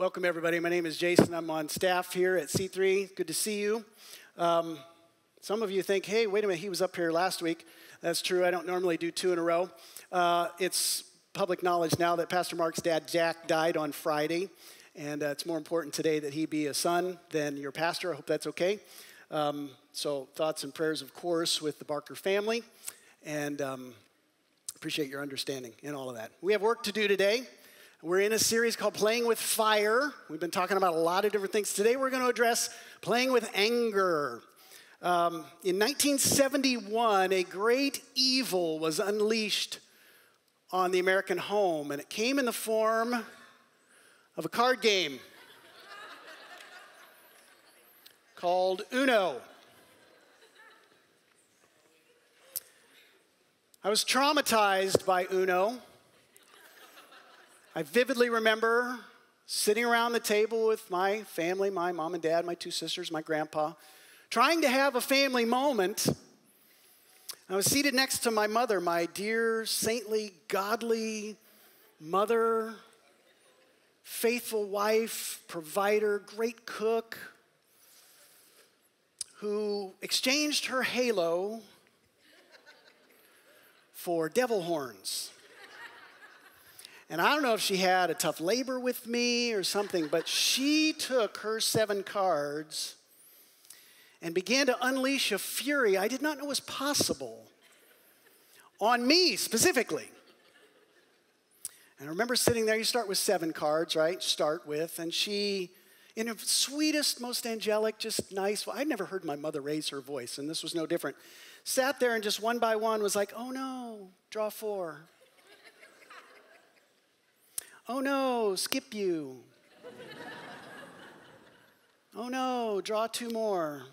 Welcome, everybody. My name is Jason. I'm on staff here at C3. Good to see you. Some of you think, hey, wait a minute, he was up here last week. That's true. I don't normally do two in a row. It's public knowledge now that Pastor Mark's dad, Jack, died on Friday. And it's more important today that he be a son than your pastor. I hope that's okay. So thoughts and prayers, of course, with the Barker family. And appreciate your understanding in all of that. We have work to do today. We're in a series called Playing with Fire. We've been talking about a lot of different things. Today we're going to address playing with anger. In 1971, a great evil was unleashed on the American home, and it came in the form of a card game called Uno. I was traumatized by Uno. I vividly remember sitting around the table with my family, my mom and dad, my two sisters, my grandpa, trying to have a family moment. I was seated next to my mother, my dear, saintly, godly mother, faithful wife, provider, great cook, who exchanged her halo for devil horns. And I don't know if she had a tough labor with me or something, but she took her 7 cards and began to unleash a fury I did not know was possible on me specifically. And I remember sitting there, you start with 7 cards, right? Start with, and she, in her sweetest, most angelic, just nice, I'd never heard my mother raise her voice, and this was no different. Sat there and just one by one was like, oh no, draw 4. Oh no, skip you. Oh no, draw 2 more.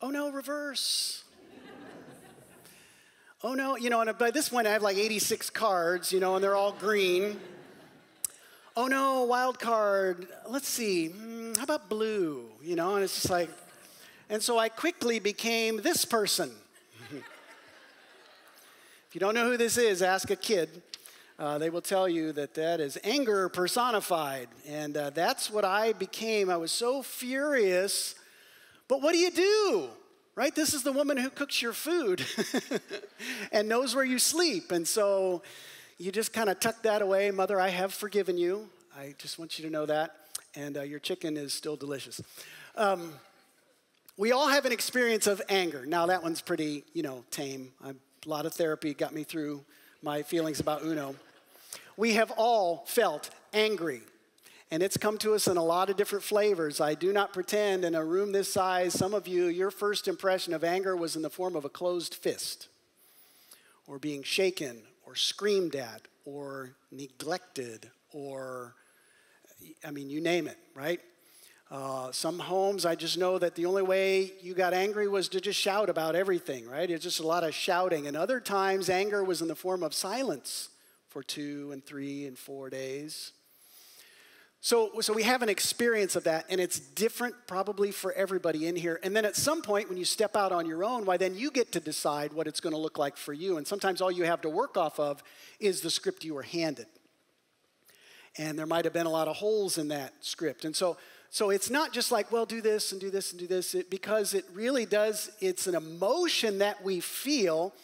Oh no, reverse. Oh no, and by this point I have like 86 cards, and they're all green. Oh no, wild card. Let's see, how about blue? And it's just like, and so I quickly became this person. If you don't know who this is, ask a kid. They will tell you that is anger personified. And that's what I became. I was so furious. But what do? Right? This is the woman who cooks your food and knows where you sleep. And so you just kind of tuck that away. Mother, I have forgiven you. I just want you to know that. And your chicken is still delicious. We all have an experience of anger. Now, that one's pretty, tame. A lot of therapy got me through my feelings about Uno. We have all felt angry, and it's come to us in a lot of different flavors. I do not pretend in a room this size, some of you, your first impression of anger was in the form of a closed fist, or being shaken, or screamed at, or neglected, or, you name it, right? Some homes, I just know that the only way you got angry was to just shout about everything, right? It's just a lot of shouting. And other times, anger was in the form of silence for 2 and 3 and 4 days. So we have an experience of that, and it's different probably for everybody in here. And then at some point, when you step out on your own, then you get to decide what it's going to look like for you. And sometimes all you have to work off of is the script you were handed. And there might have been a lot of holes in that script. And so it's not just like, well, do this and do this and do this, because it really does, it's an emotion that we feel.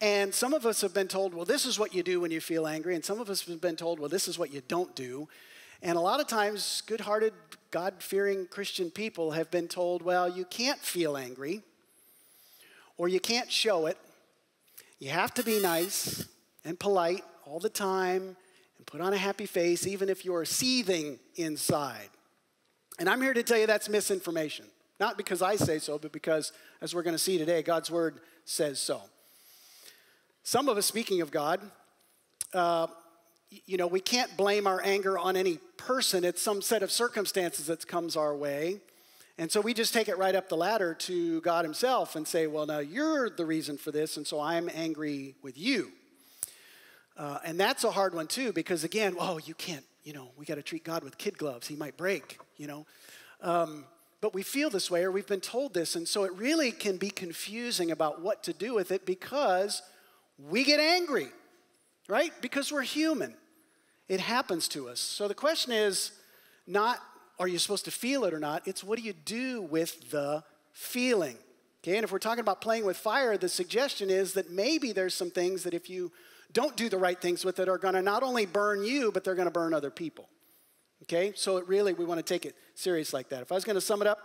And some of us have been told, well, this is what you do when you feel angry. And some of us have been told, well, this is what you don't do. And a lot of times, good-hearted, God-fearing Christian people have been told, well, you can't feel angry, or you can't show it. You have to be nice and polite all the time and put on a happy face, even if you're seething inside. And I'm here to tell you that's misinformation. Not because I say so, but because, as we're going to see today, God's word says so. Some of us, speaking of God, we can't blame our anger on any person. It's some set of circumstances that comes our way. And so we just take it right up the ladder to God himself and say, well, now you're the reason for this, and so I'm angry with you. And that's a hard one, too, because, again, you can't, we got to treat God with kid gloves. He might break, But we feel this way, or we've been told this, and so it really can be confusing about what to do with it because we get angry, right? Because we're human. It happens to us. So the question is not, are you supposed to feel it or not? It's what do you do with the feeling? Okay, and if we're talking about playing with fire, the suggestion is that maybe there's some things that if you don't do the right things with it are going to not only burn you, but they're going to burn other people. Okay, so we want to take it serious like that. If I was going to sum it up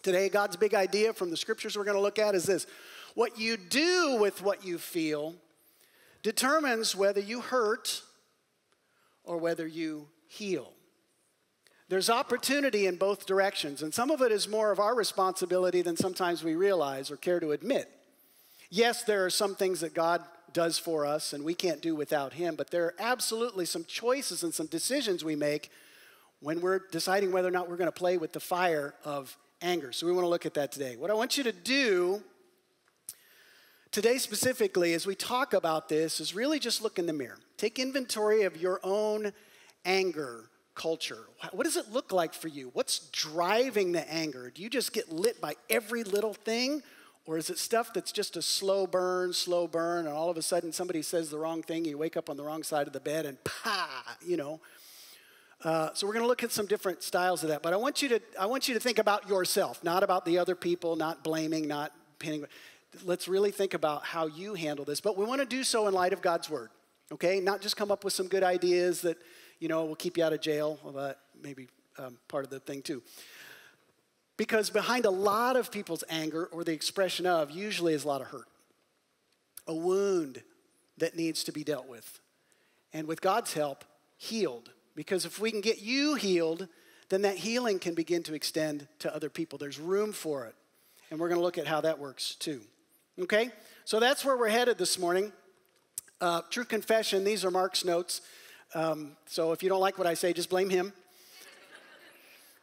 today, God's big idea from the scriptures we're going to look at is this. What you do with what you feel determines whether you hurt or whether you heal. There's opportunity in both directions, and some of it is more of our responsibility than sometimes we realize or care to admit. Yes, there are some things that God does for us and we can't do without him, but there are absolutely some choices and some decisions we make when we're deciding whether or not we're going to play with the fire of anger. So we want to look at that today. What I want you to do today specifically as we talk about this is really just look in the mirror. Take inventory of your own anger culture. What does it look like for you? What's driving the anger? Do you just get lit by every little thing? Or is it stuff that's just a slow burn, and all of a sudden somebody says the wrong thing, you wake up on the wrong side of the bed and So we're going to look at some different styles of that. But I want you to think about yourself, not about the other people, not blaming, not pinning. Let's really think about how you handle this. But we want to do so in light of God's word, okay? Not just come up with some good ideas that, will keep you out of jail. Well, that may be part of the thing too. Because behind a lot of people's anger or the expression of usually is a lot of hurt. A wound that needs to be dealt with. And with God's help, healed. Because if we can get you healed, then that healing can begin to extend to other people. There's room for it. And we're going to look at how that works too. Okay? So that's where we're headed this morning. True confession, these are Mark's notes. So if you don't like what I say, just blame him.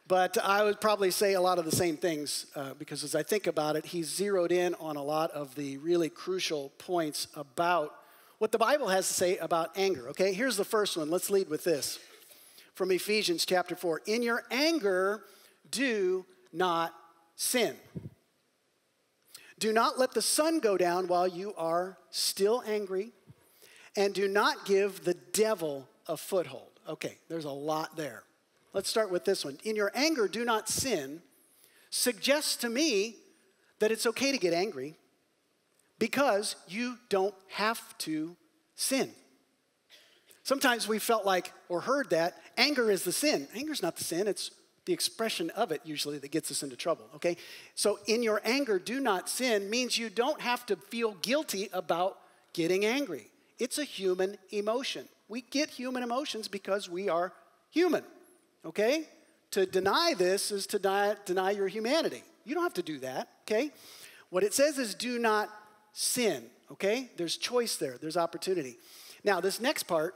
But I would probably say a lot of the same things because as I think about it, he's zeroed in on a lot of the really crucial points about what the Bible has to say about anger. Okay, here's the first one. Let's lead with this. From Ephesians chapter 4. In your anger, do not sin. Do not let the sun go down while you are still angry, and do not give the devil a foothold. Okay, there's a lot there. Let's start with this one. In your anger, do not sin suggests to me that it's okay to get angry because you don't have to sin. Sometimes we felt like, or heard that, anger is the sin. Anger's not the sin, it's the expression of it usually that gets us into trouble, okay? So in your anger, do not sin means you don't have to feel guilty about getting angry. It's a human emotion. We get human emotions because we are human, okay? To deny this is to deny your humanity. You don't have to do that, okay? What it says is do not sin, okay? There's choice there. There's opportunity. Now, this next part,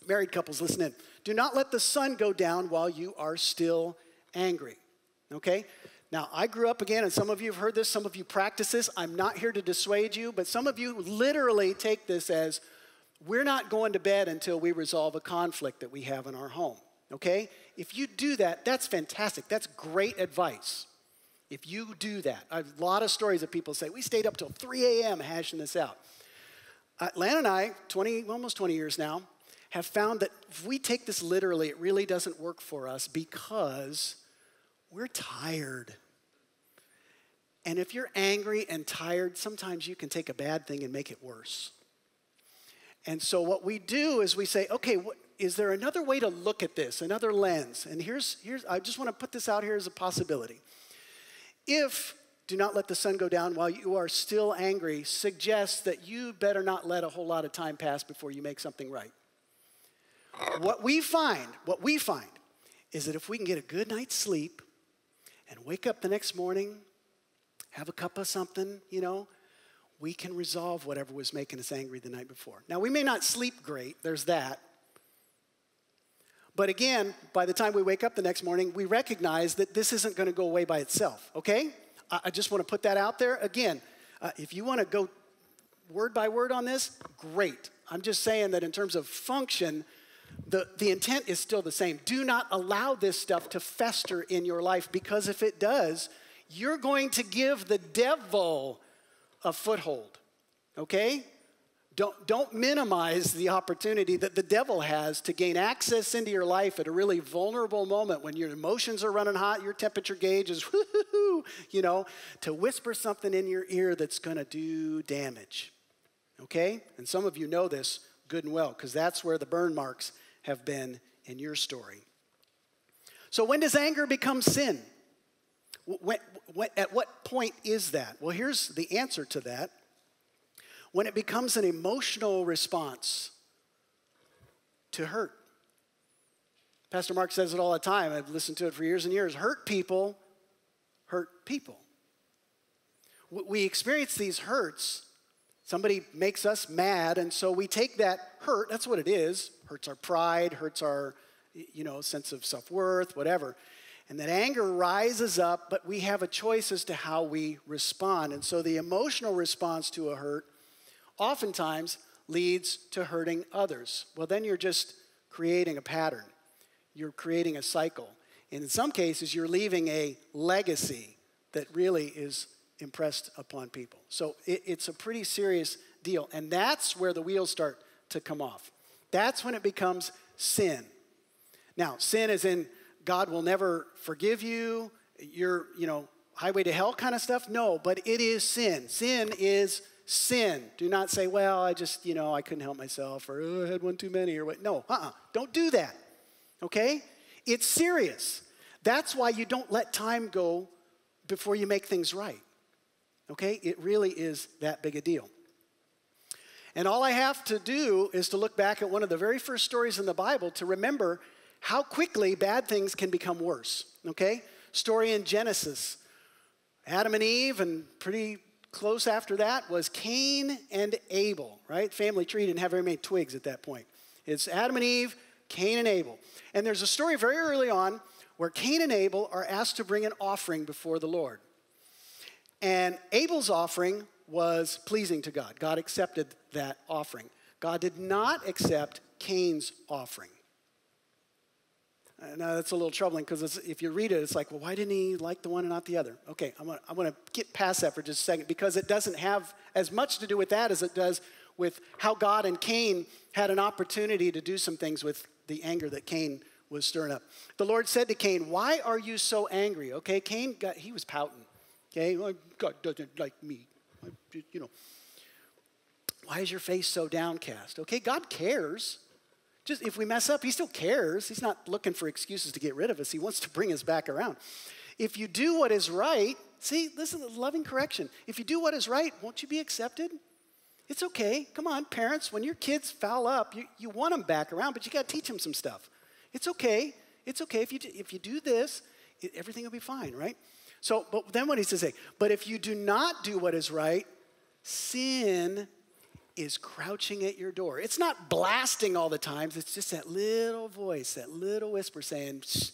married couples, listen in. Do not let the sun go down while you are still angry, okay? Now, I grew up again, and some of you have heard this, some of you practice this. I'm not here to dissuade you, but some of you literally take this as we're not going to bed until we resolve a conflict that we have in our home, okay? If you do that, that's fantastic. That's great advice. If you do that, a lot of stories of people say, we stayed up till 3 a.m. hashing this out. Lan and I, almost 20 years now, have found that if we take this literally, it really doesn't work for us because we're tired. And if you're angry and tired, sometimes you can take a bad thing and make it worse. And so what we do is we say, okay, is there another way to look at this, another lens? And here's I just want to put this out here as a possibility. If do not let the sun go down while you are still angry suggests that you better not let a whole lot of time pass before you make something right. What we find is that if we can get a good night's sleep and wake up the next morning, have a cup of something, we can resolve whatever was making us angry the night before. Now, we may not sleep great, there's that. But again, by the time we wake up the next morning, we recognize that this isn't going to go away by itself, okay? I just want to put that out there. Again, if you want to go word by word on this, great. I'm just saying that in terms of function, the intent is still the same. Do not allow this stuff to fester in your life because if it does, you're going to give the devil a foothold, okay? Don't minimize the opportunity that the devil has to gain access into your life at a really vulnerable moment when your emotions are running hot, your temperature gauge is to whisper something in your ear that's going to do damage. Okay? And some of you know this good and well because that's where the burn marks have been in your story. So when does anger become sin? At what point is that? Well, here's the answer to that. When it becomes an emotional response to hurt. Pastor Mark says it all the time. I've listened to it for years and years. Hurt people hurt people. We experience these hurts. Somebody makes us mad, and so we take that hurt, that's what it is, hurts our pride, hurts our sense of self-worth, whatever. And that anger rises up, but we have a choice as to how we respond. And so the emotional response to a hurt oftentimes leads to hurting others. Well, then you're just creating a pattern. You're creating a cycle. And in some cases, you're leaving a legacy that really is impressed upon people. So it's a pretty serious deal. And that's where the wheels start to come off. That's when it becomes sin. Now, sin is in God will never forgive you, you're, highway to hell kind of stuff. No, but it is sin. Sin is sin. Do not say, well, I just, I couldn't help myself, or I had one too many, or what. No, don't do that, okay? It's serious. That's why you don't let time go before you make things right, okay? It really is that big a deal. And all I have to do is to look back at one of the very first stories in the Bible to remember how quickly bad things can become worse, okay? Story in Genesis. Adam and Eve, and pretty close after that was Cain and Abel, right? Family tree didn't have very many twigs at that point. It's Adam and Eve, Cain and Abel. And there's a story very early on where Cain and Abel are asked to bring an offering before the Lord. And Abel's offering was pleasing to God. God accepted that offering. God did not accept Cain's offering. Now, that's a little troubling because if you read it, it's like, well, why didn't he like the one and not the other? Okay, I'm going to get past that for just a second because it doesn't have as much to do with that as it does with how God and Cain had an opportunity to do some things with the anger that Cain was stirring up. The Lord said to Cain, why are you so angry? Okay, Cain, he was pouting. Okay, well, God doesn't like me. Why is your face so downcast? Okay, God cares. Just if we mess up, he still cares. He's not looking for excuses to get rid of us. He wants to bring us back around. If you do what is right, see, this is a loving correction. If you do what is right, won't you be accepted? It's okay. Come on, parents, when your kids foul up, you want them back around, but you got to teach them some stuff. It's okay. It's okay. If you do this, everything will be fine, right? So, but then what he says, but if you do not do what is right, sin is crouching at your door. It's not blasting all the time. It's just that little voice, that little whisper saying, it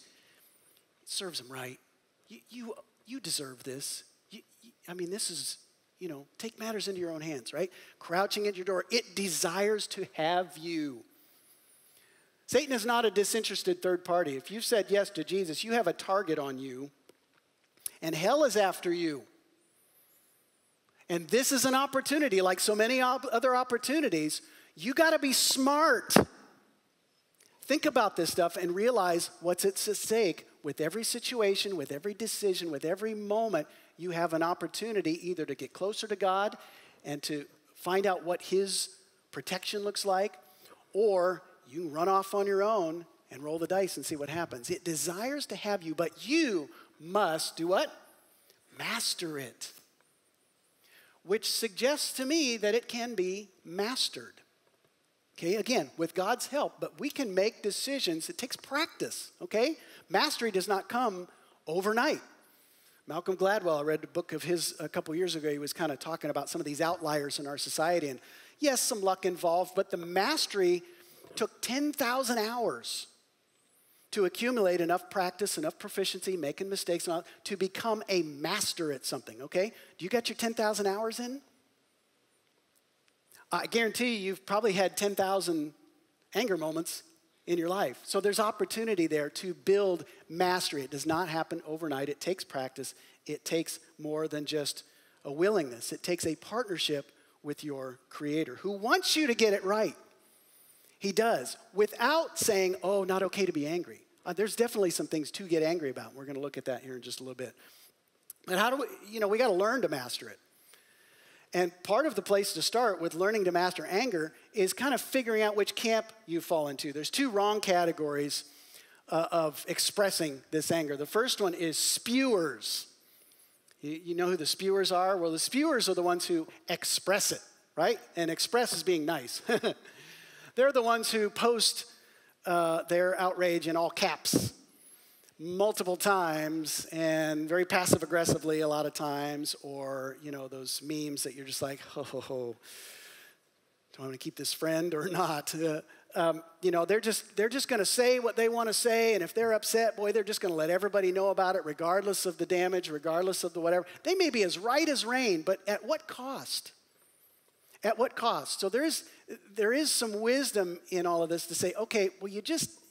serves him right. You deserve this. This is, take matters into your own hands, right? Crouching at your door. It desires to have you. Satan is not a disinterested third party. If you've said yes to Jesus, you have a target on you, and hell is after you. And this is an opportunity, like so many other opportunities. You got to be smart. Think about this stuff and realize what's at stake with every situation, with every decision, with every moment. You have an opportunity either to get closer to God and to find out what his protection looks like, or you can run off on your own and roll the dice and see what happens. It desires to have you, but you must do what? Master it. Which suggests to me that it can be mastered. Okay, again, with God's help, but we can make decisions. It takes practice, okay? Mastery does not come overnight. Malcolm Gladwell, I read a book of his a couple years ago. He was kind of talking about some of these outliers in our society. And yes, some luck involved, but the mastery took 10,000 hours to accumulate enough practice, enough proficiency, making mistakes, and all, to become a master at something, okay? Do you got your 10,000 hours in? I guarantee you've probably had 10,000 anger moments in your life. So there's opportunity there to build mastery. It does not happen overnight. It takes practice. It takes more than just a willingness. It takes a partnership with your Creator, who wants you to get it right. He does, without saying, oh, not okay to be angry. There's definitely some things to get angry about. We're going to look at that here in just a little bit. But how do we, we got to learn to master it. And part of the place to start with learning to master anger is kind of figuring out which camp you fall into. There's two wrong categories of expressing this anger. The first one is spewers. You know who the spewers are? Well, the spewers are the ones who express it, right? And express is being nice. They're the ones who post their outrage in all caps multiple times and very passive aggressively a lot of times, or those memes that you're just like, do I want to keep this friend or not? They're just going to say what they want to say, and if they're upset, boy, they're just going to let everybody know about it, regardless of the damage, regardless of the whatever. They may be as right as rain, but at what cost? At what cost? So there is some wisdom in all of this to say, okay, well,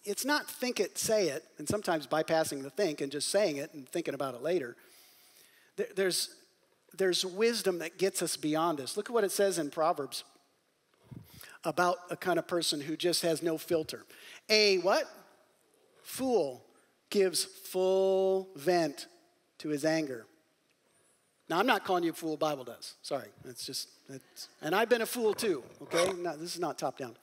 it's not think it, say it, and sometimes bypassing the think and just saying it and thinking about it later. There's wisdom that gets us beyond this. Look at what it says in Proverbs about a kind of person who just has no filter. A what? Fool gives full vent to his anger. Now, I'm not calling you a fool, Bible does. Sorry. And I've been a fool too, okay? No, this is not top down.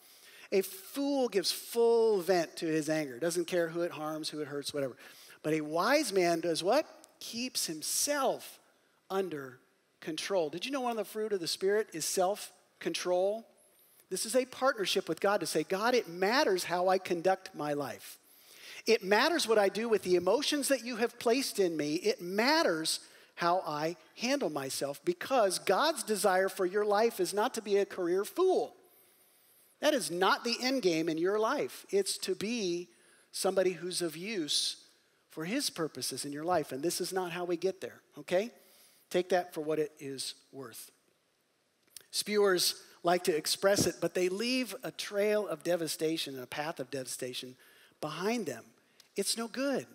A fool gives full vent to his anger. Doesn't care who it harms, who it hurts, whatever. But a wise man does what? Keeps himself under control. Did you know one of the fruit of the Spirit is self-control? This is a partnership with God to say, God, it matters how I conduct my life. It matters what I do with the emotions that you have placed in me. It matters how I handle myself, because God's desire for your life is not to be a career fool. That is not the end game in your life. It's to be somebody who's of use for his purposes in your life. And this is not how we get there, okay? Take that for what it is worth. Spewers like to express it, but they leave a trail of devastation and a path of devastation behind them. It's no good.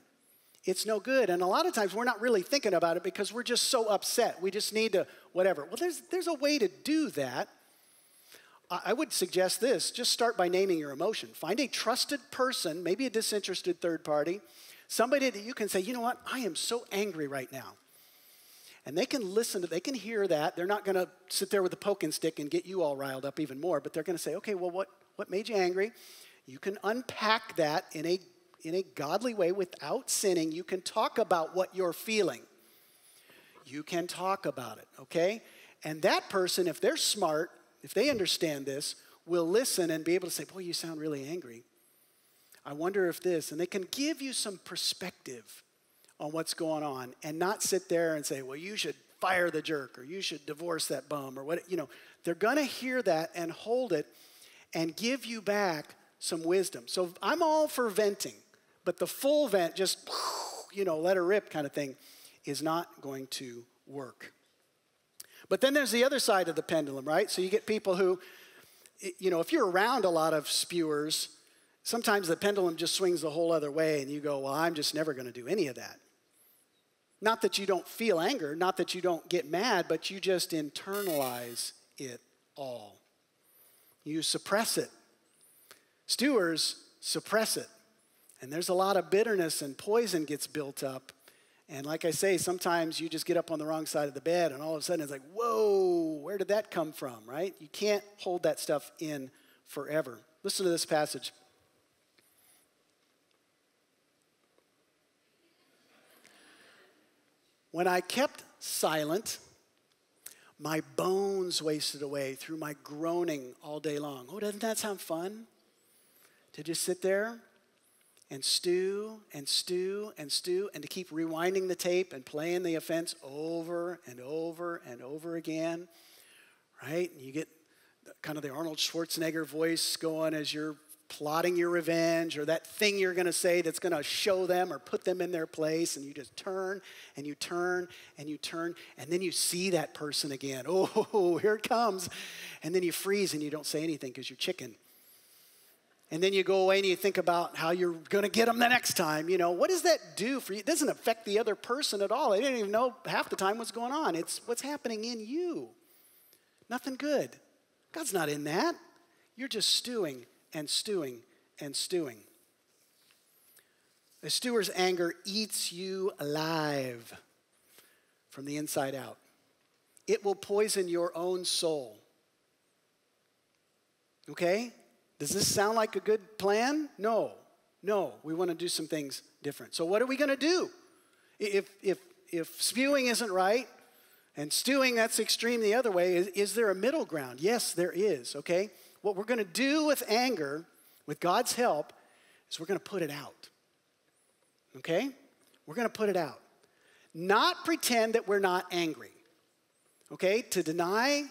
It's no good. And a lot of times we're not really thinking about it because we're just so upset. We just need to whatever. Well, there's a way to do that. I would suggest this. Just start by naming your emotion. Find a trusted person, maybe a disinterested third party, somebody that you can say, you know what, I am so angry right now. And they can they can hear that. They're not going to sit there with a poking stick and get you all riled up even more, but they're going to say, okay, well, what made you angry? You can unpack that in a godly way without sinning. You can talk about what you're feeling. You can talk about it, okay? And that person, if they're smart, if they understand this, will listen and be able to say, boy, you sound really angry. I wonder if this, and they can give you some perspective on what's going on and not sit there and say, well, you should fire the jerk or you should divorce that bum or what, they're going to hear that and hold it and give you back some wisdom. So I'm all for venting, but the full vent, just, let her rip kind of thing is not going to work. But then there's the other side of the pendulum, right? So you get people who, if you're around a lot of spewers, sometimes the pendulum just swings the whole other way and you go, well, I'm just never going to do any of that. Not that you don't feel anger, not that you don't get mad, but you just internalize it all. You suppress it. Stewers suppress it. And there's a lot of bitterness and poison gets built up. And like I say, sometimes you just get up on the wrong side of the bed and all of a sudden it's like, whoa, where did that come from, right? You can't hold that stuff in forever. Listen to this passage. When I kept silent, my bones wasted away through my groaning all day long. Oh, doesn't that sound fun? To just sit there and stew and stew and stew and to keep rewinding the tape and playing the offense over and over and over again, right? And you get kind of the Arnold Schwarzenegger voice going as you're plotting your revenge or that thing you're going to say that's going to show them or put them in their place, and you just turn and you turn and you turn, and then you see that person again. Oh, here it comes. And then you freeze and you don't say anything because you're chicken. And then you go away and you think about how you're going to get them the next time. What does that do for you? It doesn't affect the other person at all. They didn't even know half the time what's going on. It's what's happening in you. Nothing good. God's not in that. You're just stewing and stewing and stewing. A stewer's anger eats you alive from the inside out. It will poison your own soul. Okay? Does this sound like a good plan? No. No, we want to do some things different. So what are we going to do? If spewing isn't right, and stewing, that's extreme the other way, is there a middle ground? Yes, there is, okay? What we're going to do with anger, with God's help, is we're going to put it out. Okay? We're going to put it out. Not pretend that we're not angry. Okay? To deny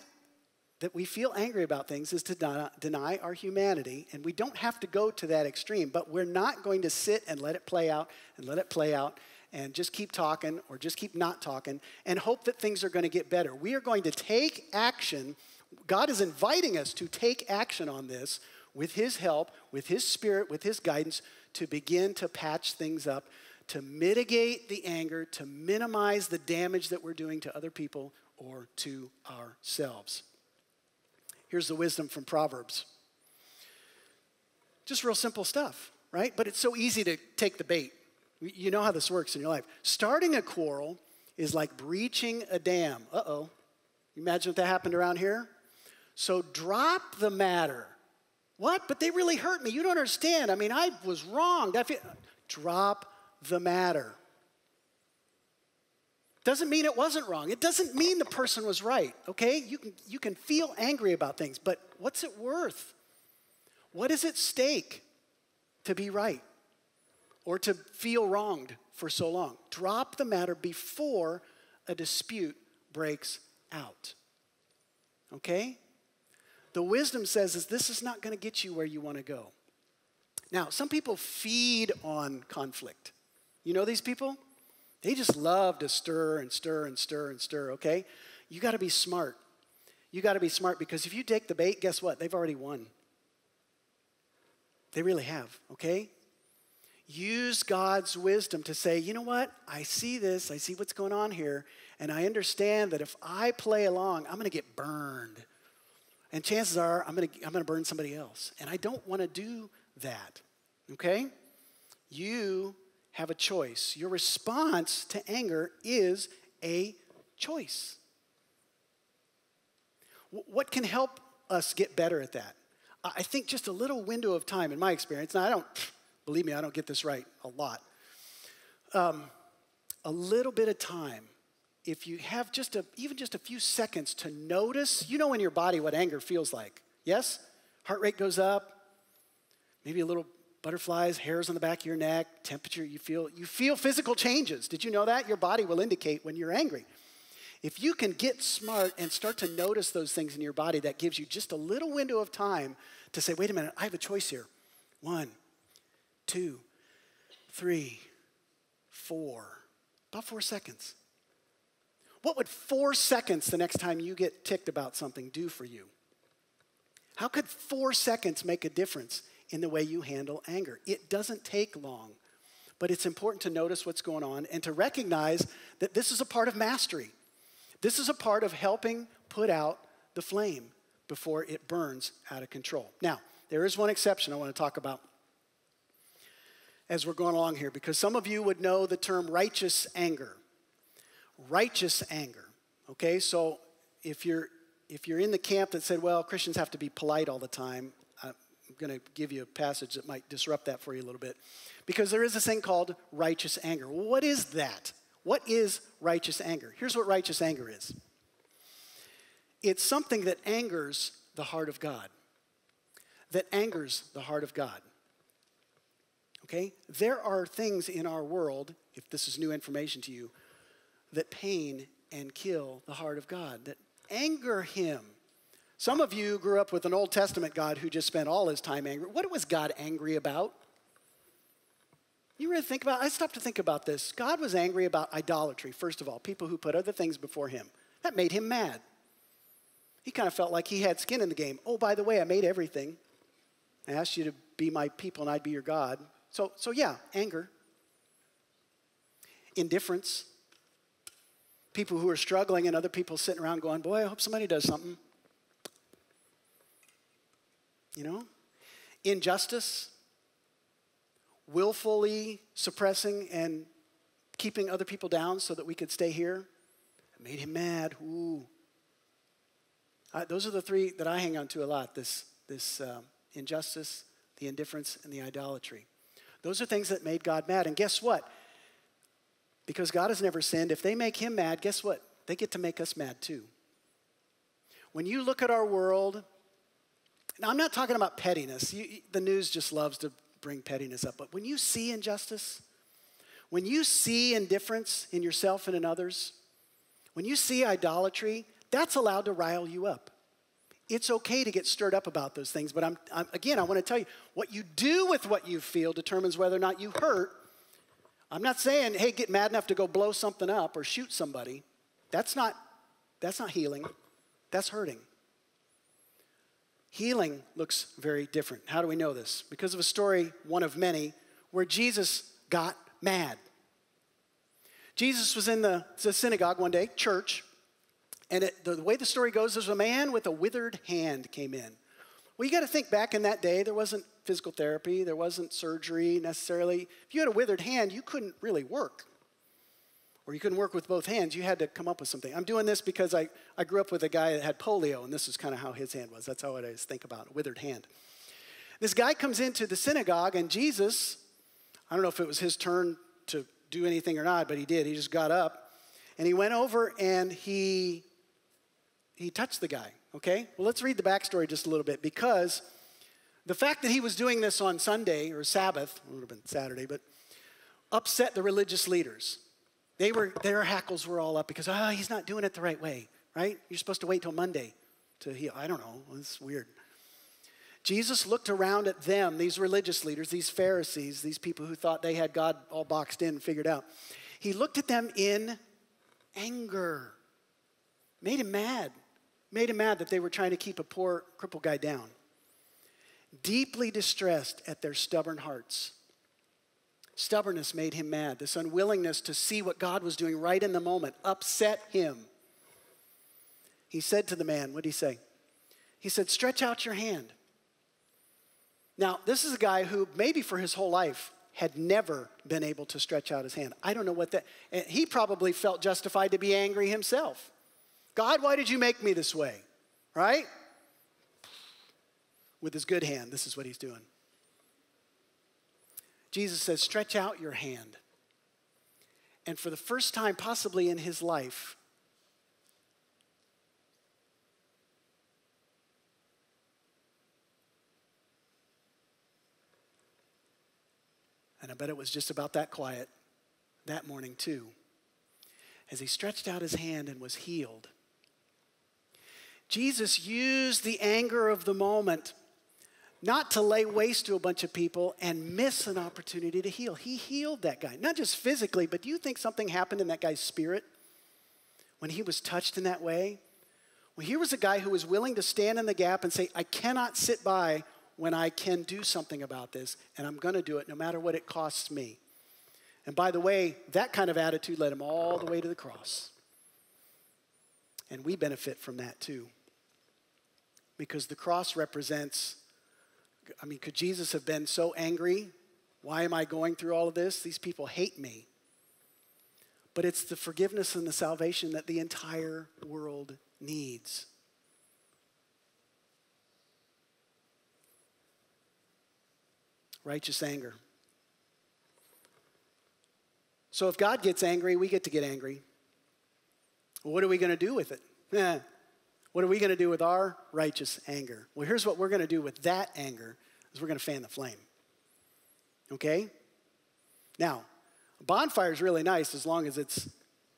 that we feel angry about things is to deny our humanity, and we don't have to go to that extreme, but we're not going to sit and let it play out and let it play out and just keep talking or just keep not talking and hope that things are going to get better. We are going to take action. God is inviting us to take action on this with his help, with his spirit, with his guidance to begin to patch things up, to mitigate the anger, to minimize the damage that we're doing to other people or to ourselves. Here's the wisdom from Proverbs. Just real simple stuff, right? But it's so easy to take the bait. You know how this works in your life. Starting a quarrel is like breaching a dam. Uh-oh. You imagine if that happened around here? So drop the matter. What? But they really hurt me. You don't understand. I mean, I was wrong. Drop the matter. Doesn't mean it wasn't wrong. It doesn't mean the person was right, okay? You can feel angry about things, but what's it worth? What is at stake to be right or to feel wronged for so long? Drop the matter before a dispute breaks out, okay? The wisdom says is this is not going to get you where you want to go. Now, some people feed on conflict. You know these people? They just love to stir and stir and stir and stir, okay? You got to be smart. You got to be smart because if you take the bait, guess what? They've already won. They really have, okay? Use God's wisdom to say, you know what? I see this. I see what's going on here. And I understand that if I play along, I'm going to get burned. And chances are I'm going to burn somebody else. And I don't want to do that, okay? You have a choice. Your response to anger is a choice. What can help us get better at that? I think just a little window of time in my experience. Now, believe me, I don't get this right a lot. A little bit of time. If you have even just a few seconds to notice, you know in your body what anger feels like. Yes? Heart rate goes up. Maybe a little butterflies, hairs on the back of your neck, temperature, you feel physical changes. Did you know that? Your body will indicate when you're angry. If you can get smart and start to notice those things in your body, that gives you just a little window of time to say, wait a minute, I have a choice here. 1, 2, 3, 4. About 4 seconds. What would 4 seconds the next time you get ticked about something do for you? How could 4 seconds make a difference in the way you handle anger? It doesn't take long, but it's important to notice what's going on and to recognize that this is a part of mastery. This is a part of helping put out the flame before it burns out of control. Now, there is one exception I want to talk about as we're going along here, because some of you would know the term righteous anger. Righteous anger, okay? So if you're in the camp that said, well, Christians have to be polite all the time, I'm going to give you a passage that might disrupt that for you a little bit. Because there is this thing called righteous anger. Well, what is that? What is righteous anger? Here's what righteous anger is. It's something that angers the heart of God. That angers the heart of God. Okay? There are things in our world, if this is new information to you, that pain and kill the heart of God, that anger him. Some of you grew up with an Old Testament God who just spent all his time angry. What was God angry about? You really think about it? I stopped to think about this. God was angry about idolatry, first of all, people who put other things before him. That made him mad. He kind of felt like he had skin in the game. Oh, by the way, I made everything. I asked you to be my people and I'd be your God. So yeah, anger. Indifference. People who are struggling and other people sitting around going, boy, I hope somebody does something. you know? Injustice, willfully suppressing and keeping other people down so that we could stay here. It made him mad. Ooh. Those are the three that I hang on to a lot, this injustice, the indifference, and the idolatry. Those are things that made God mad. And guess what? Because God has never sinned, if they make him mad, guess what? They get to make us mad too. When you look at our world, now I'm not talking about pettiness. The news just loves to bring pettiness up. But when you see injustice, when you see indifference in yourself and in others, when you see idolatry, that's allowed to rile you up. It's okay to get stirred up about those things, but again, I want to tell you, what you do with what you feel determines whether or not you hurt. I'm not saying, hey, get mad enough to go blow something up or shoot somebody. That's not healing. That's hurting. Healing looks very different. How do we know this? Because of a story, one of many, where Jesus got mad. Jesus was in the synagogue one day, church, and the way the story goes, there's a man with a withered hand came in. Well, you got to think back in that day, there wasn't physical therapy, there wasn't surgery necessarily. If you had a withered hand, you couldn't really work. Or you couldn't work with both hands, you had to come up with something. I'm doing this because I grew up with a guy that had polio, and this is kind of how his hand was. That's how I always think about it, a withered hand. This guy comes into the synagogue, and Jesus, I don't know if it was his turn to do anything or not, but he did. He just got up, and he went over, and he touched the guy, okay? Well, let's read the backstory just a little bit, because the fact that he was doing this on Sunday or Sabbath, it would have been Saturday, but upset the religious leaders. Their hackles were all up because, he's not doing it the right way, right? You're supposed to wait till Monday to heal. I don't know, it's weird. Jesus looked around at them, these religious leaders, these Pharisees, these people who thought they had God all boxed in and figured out. He looked at them in anger. Made him mad. Made him mad that they were trying to keep a poor crippled guy down. Deeply distressed at their stubborn hearts. Stubbornness made him mad. This unwillingness to see what God was doing right in the moment upset him. He said to the man, what did he say? He said, stretch out your hand. Now, this is a guy who maybe for his whole life had never been able to stretch out his hand. I don't know what that, and he probably felt justified to be angry himself. God, why did you make me this way? Right? With his good hand, this is what he's doing. Jesus says, stretch out your hand. And for the first time possibly in his life, and I bet it was just about that quiet that morning too, as he stretched out his hand and was healed. Jesus used the anger of the moment not to lay waste to a bunch of people and miss an opportunity to heal. He healed that guy, not just physically, but do you think something happened in that guy's spirit when he was touched in that way? Well, here was a guy who was willing to stand in the gap and say, I cannot sit by when I can do something about this, and I'm going to do it no matter what it costs me. And by the way, that kind of attitude led him all the way to the cross. And we benefit from that too. Because the cross represents, could Jesus have been so angry? Why am I going through all of this? These people hate me. But it's the forgiveness and the salvation that the entire world needs. Righteous anger. So if God gets angry, we get to get angry. Well, what are we going to do with it? What are we going to do with our righteous anger? Well, here's what we're going to do with that anger, is we're going to fan the flame. Okay? Now, a bonfire is really nice as long as it's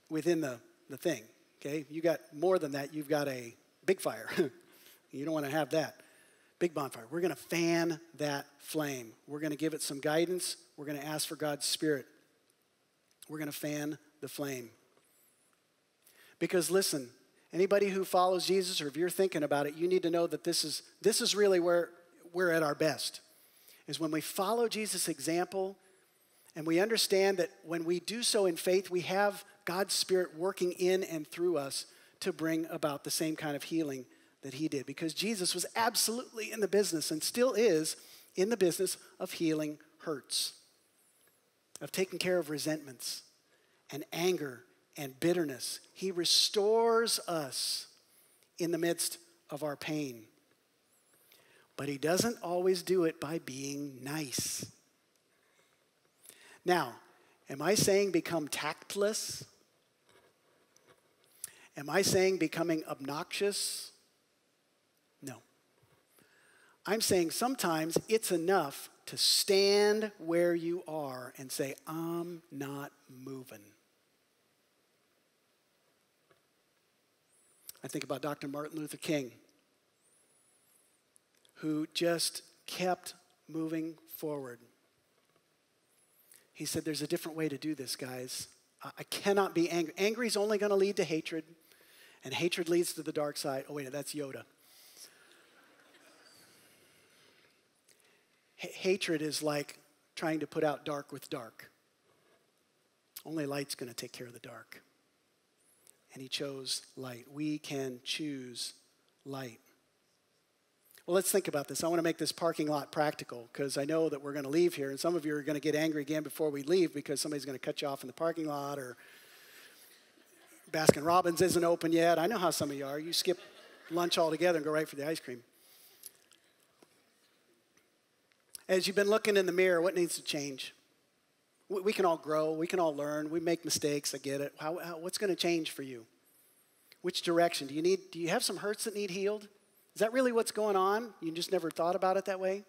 within the thing. Okay? You got more than that, you've got a big fire. You don't want to have that. Big bonfire. We're going to fan that flame. We're going to give it some guidance. We're going to ask for God's Spirit. We're going to fan the flame. Because listen, anybody who follows Jesus, or if you're thinking about it, you need to know that this is really where we're at our best, is when we follow Jesus' example and we understand that when we do so in faith, we have God's Spirit working in and through us to bring about the same kind of healing that he did, because Jesus was absolutely in the business and still is in the business of healing hurts, of taking care of resentments and anger and bitterness. He restores us in the midst of our pain. But he doesn't always do it by being nice. Now, am I saying become tactless? Am I saying becoming obnoxious? No. I'm saying sometimes it's enough to stand where you are and say, I'm not moving. I think about Dr. Martin Luther King, who just kept moving forward. He said, there's a different way to do this, guys. I cannot be angry. Angry is only going to lead to hatred, and hatred leads to the dark side. Oh, wait, that's Yoda. Hatred is like trying to put out dark with dark. Only light's going to take care of the dark. And he chose light. We can choose light. Well, let's think about this. I want to make this parking lot practical because I know that we're going to leave here, and some of you are going to get angry again before we leave because somebody's going to cut you off in the parking lot, or Baskin Robbins isn't open yet. I know how some of you are. You skip lunch altogether and go right for the ice cream. As you've been looking in the mirror, what needs to change? We can all grow. We can all learn. We make mistakes. I get it. What's going to change for you? Which direction? Do you have some hurts that need healed? Is that really what's going on? You just never thought about it that way?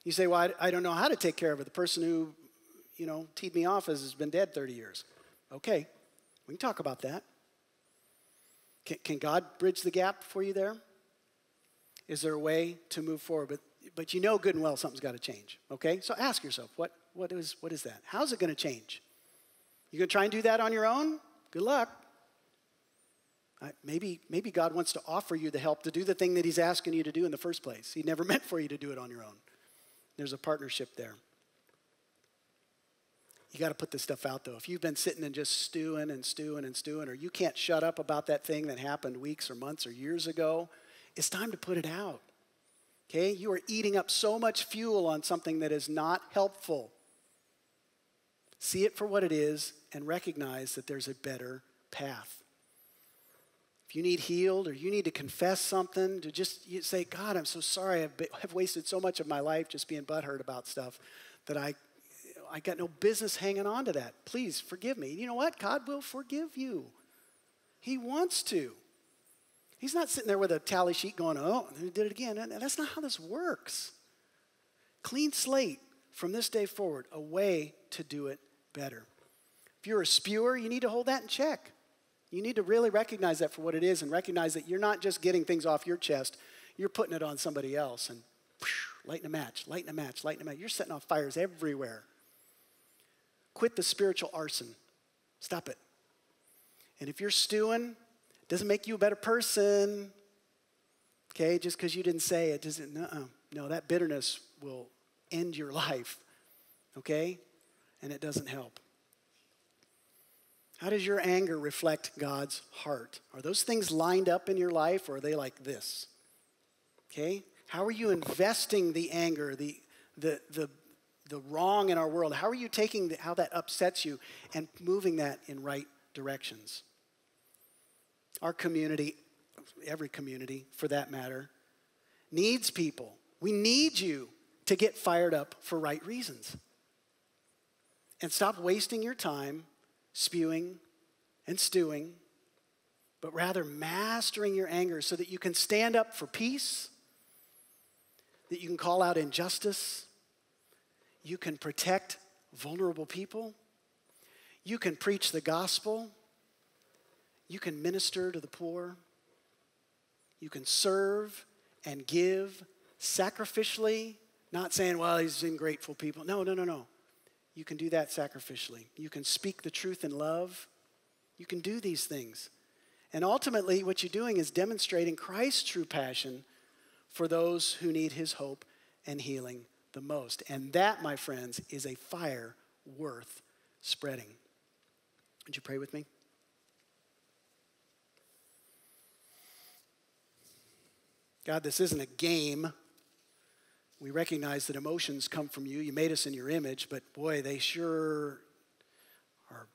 You say, well, I don't know how to take care of it. The person who, teed me off has been dead 30 years. Okay, we can talk about that. Can God bridge the gap for you there? Is there a way to move forward? But you know good and well something's got to change, okay? So ask yourself, what is that? How's it going to change? You going to try and do that on your own? Good luck. Maybe God wants to offer you the help to do the thing that he's asking you to do in the first place. He never meant for you to do it on your own. There's a partnership there. You got to put this stuff out, though. If you've been sitting and just stewing, or you can't shut up about that thing that happened weeks or months or years ago, it's time to put it out. Okay? You are eating up so much fuel on something that is not helpful. See it for what it is and recognize that there's a better path. If you need healed or you need to confess something, you say, God, I'm so sorry. I've wasted so much of my life just being butthurt about stuff that I got no business hanging on to that. Please forgive me. You know what? God will forgive you. He wants to. He's not sitting there with a tally sheet going, oh, he did it again. And that's not how this works. Clean slate from this day forward, a way to do it better. If you're a spewer, you need to hold that in check. You need to really recognize that for what it is and recognize that you're not just getting things off your chest, you're putting it on somebody else and lighting a match. You're setting off fires everywhere. Quit the spiritual arson. Stop it. And if you're stewing, it doesn't make you a better person, okay? Just because you didn't say it doesn't, no, that bitterness will end your life, okay? And it doesn't help. How does your anger reflect God's heart? Are those things lined up in your life, or are they like this? Okay? How are you investing the anger, the wrong in our world? How are you taking how that upsets you and moving that in right directions? Our community, every community for that matter, needs people. We need you to get fired up for right reasons. And stop wasting your time spewing and stewing, but rather mastering your anger so that you can stand up for peace, that you can call out injustice, you can protect vulnerable people, you can preach the gospel, you can minister to the poor, you can serve and give sacrificially, not saying, well, these ungrateful people. No. You can do that sacrificially. You can speak the truth in love. You can do these things. And ultimately, what you're doing is demonstrating Christ's true passion for those who need his hope and healing the most. And that, my friends, is a fire worth spreading. Would you pray with me? God, this isn't a game. We recognize that emotions come from you. You made us in your image, but boy, they sure are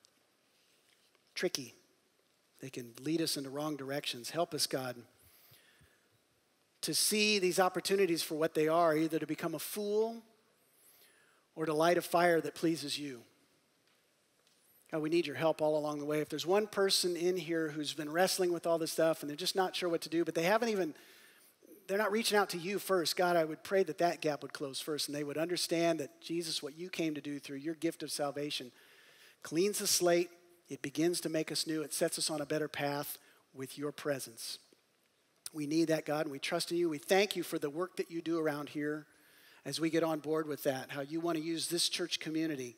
tricky. They can lead us in the wrong directions. Help us, God, to see these opportunities for what they are, either to become a fool or to light a fire that pleases you. God, we need your help all along the way. If there's one person in here who's been wrestling with all this stuff and they're just not sure what to do, but they're not reaching out to you first, God, I would pray that that gap would close first and they would understand that Jesus, what you came to do through your gift of salvation, cleans the slate. It begins to make us new. It sets us on a better path with your presence. We need that, God, and we trust in you. We thank you for the work that you do around here as we get on board with that, how you want to use this church community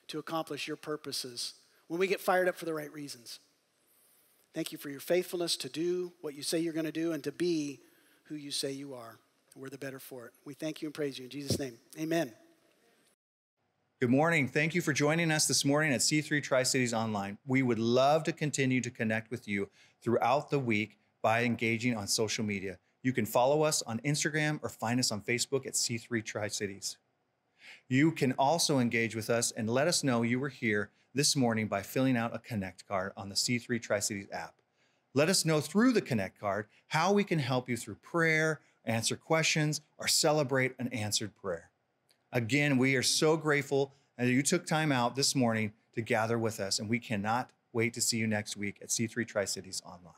to accomplish your purposes when we get fired up for the right reasons. Thank you for your faithfulness to do what you say you're going to do and to be who you say you are. We're the better for it. We thank you and praise you in Jesus' name. Amen. Good morning. Thank you for joining us this morning at C3 Tri-Cities Online. We would love to continue to connect with you throughout the week by engaging on social media. You can follow us on Instagram or find us on Facebook at C3 Tri-Cities. You can also engage with us and let us know you were here this morning by filling out a Connect card on the C3 Tri-Cities app. Let us know through the Connect card how we can help you through prayer, answer questions, or celebrate an answered prayer. Again, we are so grateful that you took time out this morning to gather with us, and we cannot wait to see you next week at C3 Tri-Cities Online.